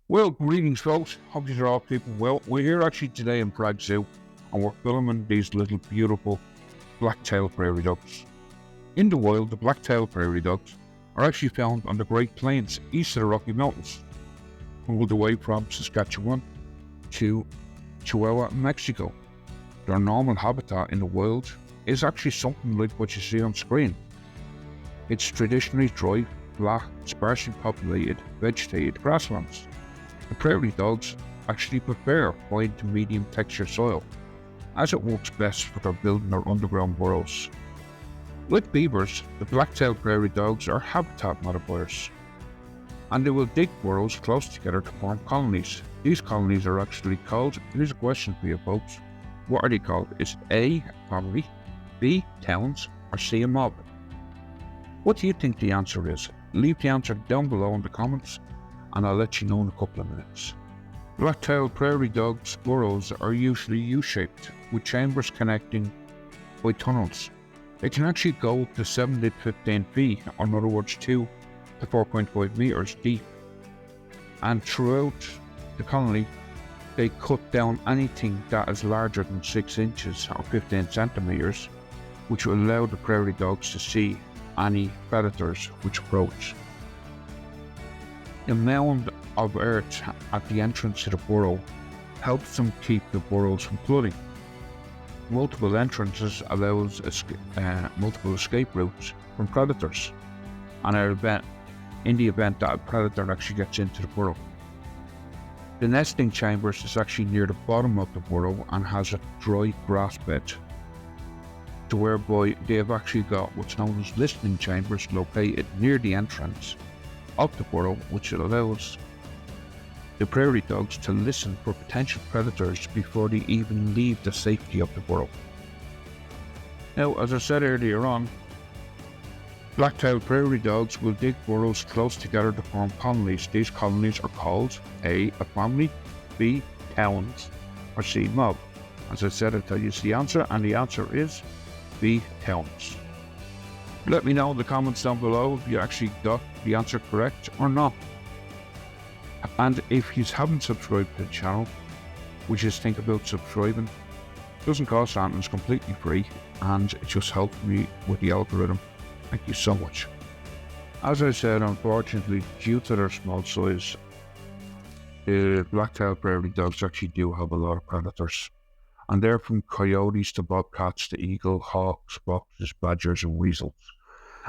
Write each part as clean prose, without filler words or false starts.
Well, greetings, folks. Hope you're all keeping well. We're here actually today in Prague Zoo, and we're filming these little beautiful black-tailed prairie dogs. In the wild, the black-tailed prairie dogs are actually found on the Great Plains east of the Rocky Mountains, all the way from Saskatchewan to Chihuahua, Mexico. Their normal habitat in the wild is actually something like what you see on screen. It's traditionally dry, flat, sparsely populated, vegetated grasslands. The prairie dogs actually prefer fine to medium texture soil, as it works best for their building their underground burrows. Like beavers, the black-tailed prairie dogs are habitat modifiers, and they will dig burrows close together to form colonies. These colonies are actually called, here's a question for you folks, what are they called? Is it A, a family, B, towns, or C, a mob? What do you think the answer is? Leave the answer down below in the comments, and I'll let you know in a couple of minutes. Black-tailed prairie dogs' burrows are usually U-shaped, with chambers connecting by tunnels. They can actually go up to 7 to 15 feet, or in other words 2 to 4.5 meters deep. And throughout the colony, they cut down anything that is larger than 6 inches or 15 centimeters, which will allow the prairie dogs to see any predators which approach. The mound of earth at the entrance to the burrow helps them keep the burrows from flooding. Multiple entrances allows multiple escape routes from predators, and in the event that a predator actually gets into the burrow. The nesting chambers is actually near the bottom of the burrow and has a dry grass bed, to whereby they have actually got what's known as listening chambers located near the entrance of the burrow, which allows the prairie dogs to listen for potential predators before they even leave the safety of the burrow. Now, as I said earlier on, black-tailed prairie dogs will dig burrows close together to form colonies. These colonies are called A, a family, B, towns, or C, mob. As I said, I'll tell you the answer, and the answer is B, towns. Let me know in the comments down below if you actually got the answer correct or not. And if you haven't subscribed to the channel, we just think about subscribing. It doesn't cost anything, it's completely free, and it just helps me with the algorithm. Thank you so much. As I said, unfortunately, due to their small size, the black-tailed prairie dogs actually do have a lot of predators. And they're from coyotes to bobcats to eagle, hawks, foxes, badgers, and weasels.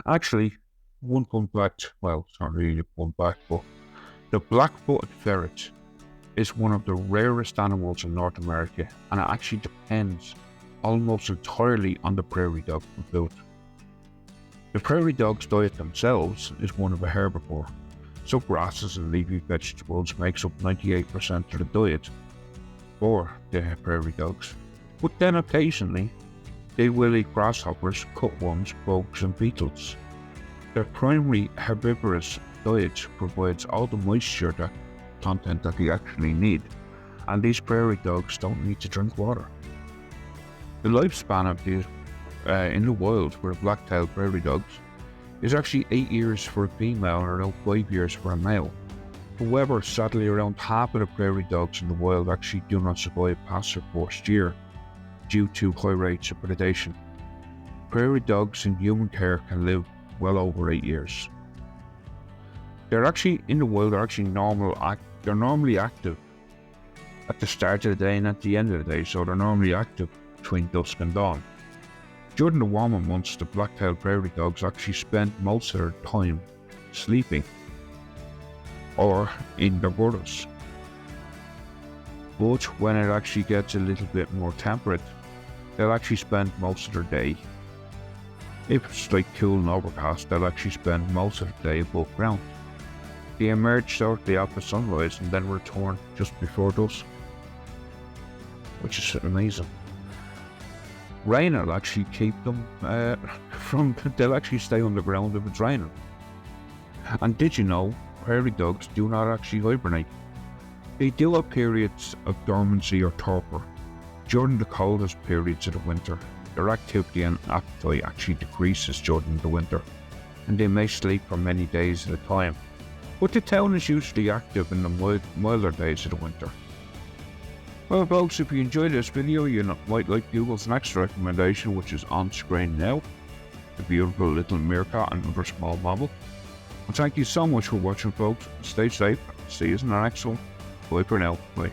Actually, one fun fact, well, it's not really a fun fact, but the black-footed ferret is one of the rarest animals in North America, and it actually depends almost entirely on the prairie dog for food. The prairie dog's diet themselves is one of a herbivore, so grasses and leafy vegetables makes up 98% of the diet for the prairie dogs. But then occasionally, they will eat grasshoppers, cutworms, bugs, and beetles. Their primary herbivorous diet provides all the moisture content that they actually need, and these prairie dogs don't need to drink water. The lifespan of these in the wild for the black-tailed prairie dogs is actually 8 years for a female and around 5 years for a male. However, sadly, around half of the prairie dogs in the wild actually do not survive past their first year due to high rates of predation. Prairie dogs in human care can live well over 8 years. They're actually in the wild. They're normally active at the start of the day and at the end of the day, so they're normally active between dusk and dawn. During the warmer months, the black-tailed prairie dogs actually spend most of their time sleeping or in their burrows. But when it actually gets a little bit more temperate, they'll actually spend most of their day. If it's like cool and overcast, they'll actually spend most of the day above ground. They emerge shortly after sunrise and then return just before dusk, which is amazing. Rain will actually keep them they'll actually stay underground if it's raining. And did you know, prairie dogs do not actually hibernate? They do have periods of dormancy or torpor. During the coldest periods of the winter, their activity and appetite actually decreases during the winter, and they may sleep for many days at a time. but the town is usually active in the milder days of the winter. Well folks, if you enjoyed this video, you might like Google's next recommendation, which is on screen now, the beautiful little meerkat and other small mammal. And thank you so much for watching folks. Stay safe. See you in the next one. Bye for now. Bye.